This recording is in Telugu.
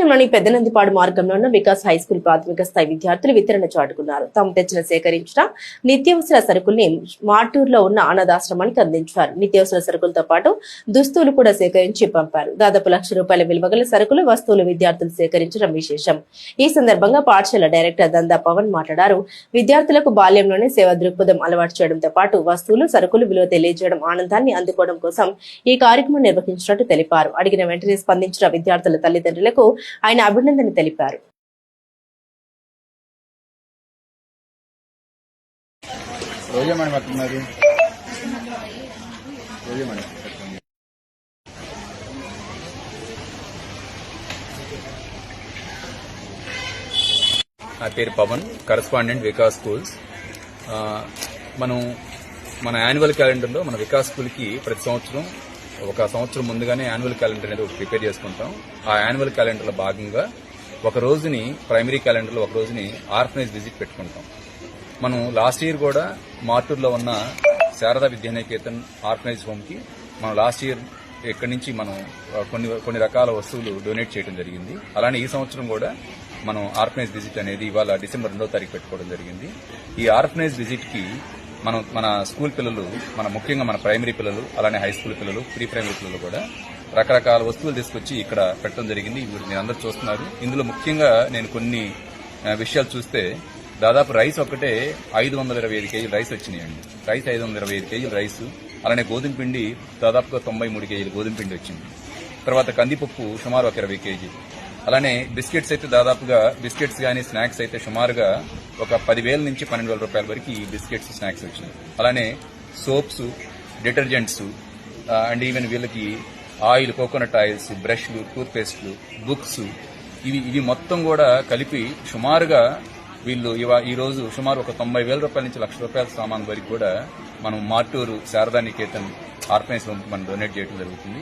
పట్టణంలోని పెద్దనందిపాడు మార్గంలో ఉన్న వికాస్ హైస్కూల్ ప్రాథమిక స్థాయి విద్యార్థులు వితరణ చాటుకున్నారు. తాము తెచ్చిన సేకరించిన నిత్యావసర సరుకుల్ని మార్టూరులో ఉన్న అనాథాశ్రమానికి అందించారు. నిత్యావసర సరుకులతో పాటు దుస్తులు కూడా సేకరించి పంపారు. దాదాపు ₹1,00,000 విలువగల సరుకులు, వస్తువులు విద్యార్థులు సేకరించడం విశేషం. ఈ సందర్భంగా పాఠశాల డైరెక్టర్ దందా పవన్ మాట్లాడారు. విద్యార్థులకు బాల్యంలోనే సేవా దృక్పథం అలవాటు చేయడంతో పాటు వస్తువులు, సరుకులు విలువ తెలియజేయడం, ఆనందాన్ని అందుకోవడం కోసం ఈ కార్యక్రమం నిర్వహించినట్టు తెలిపారు. అడిగిన వెంటనే స్పందించిన విద్యార్థుల తల్లిదండ్రులకు ఆయన అభినందన తెలిపారు. నా పేరు పవన్, కరస్పాండెంట్ వికాస్ స్కూల్స్. మన యాన్యువల్ క్యాలెండర్లో మన వికాస్ స్కూల్కి ప్రతి సంవత్సరం ఒక సంవత్సరం ముందుగానే యాన్యువల్ క్యాలెండర్ అనేది ప్రిపేర్ చేసుకుంటాం. ఆ యాన్యువల్ క్యాలెండర్లో భాగంగా ఒక రోజుని ప్రైమరీ క్యాలెండర్లో ఒక రోజుని ఆర్ఫనైజ్ విజిట్ పెట్టుకుంటాం. మనం లాస్ట్ ఇయర్ కూడా మార్టూర్లో ఉన్న శారదా విద్యానికేతన్ ఆర్ఫనైజ్ హోమ్కి మనం లాస్ట్ ఇయర్ ఇక్కడి నుంచి మనం కొన్ని రకాల వస్తువులు డొనేట్ చేయడం జరిగింది. అలానే ఈ సంవత్సరం కూడా మనం ఆర్ఫనైజ్ విజిట్ అనేది ఇవాళ డిసెంబర్ 2వ తారీఖు పెట్టుకోవడం జరిగింది. ఈ ఆర్ఫనైజ్ విజిట్కి మన స్కూల్ పిల్లలు, ముఖ్యంగా మన ప్రైమరీ పిల్లలు, అలానే హై స్కూల్ పిల్లలు, ప్రీ ప్రైమరీ పిల్లలు కూడా రకరకాల వస్తువులు తీసుకొచ్చి ఇక్కడ పెట్టడం జరిగింది. మీరు అందరూ చూస్తున్నారు. ఇందులో ముఖ్యంగా నేను కొన్ని విషయాలు చూస్తే దాదాపు రైస్ ఒక్కటే 525 కేజీలు రైస్ వచ్చినాయండి. రైస్ 525 కేజీలు రైస్, అలానే గోధుమ పిండి దాదాపుగా 93 కేజీలు గోధుమ పిండి వచ్చింది. తర్వాత కందిపప్పు సుమారు ఒక 20 కేజీలు, అలానే బిస్కెట్స్ అయితే దాదాపుగా బిస్కెట్స్ కానీ స్నాక్స్ అయితే సుమారుగా ఒక 10,000 నుంచి 12,000 రూపాయల వరకు ఈ బిస్కెట్స్ స్నాక్స్ వచ్చినాయి. అలానే సోప్స్, డిటర్జెంట్స్ అండ్ ఈవెన్ వీళ్ళకి ఆయిల్, కోకోనట్ ఆయిల్స్, బ్రష్లు, టూత్ పేస్ట్లు, బుక్స్, ఇవి మొత్తం కూడా కలిపి సుమారుగా వీళ్ళు ఈ రోజు సుమారు ఒక 90,000 రూపాయల నుంచి ₹1,00,000 సామాన్ వరకు కూడా మనం మార్టూరు శారదా నికేతన్ ఆర్ఫనైజ్ హోమ్ మనం డొనేట్ చేయడం జరుగుతుంది.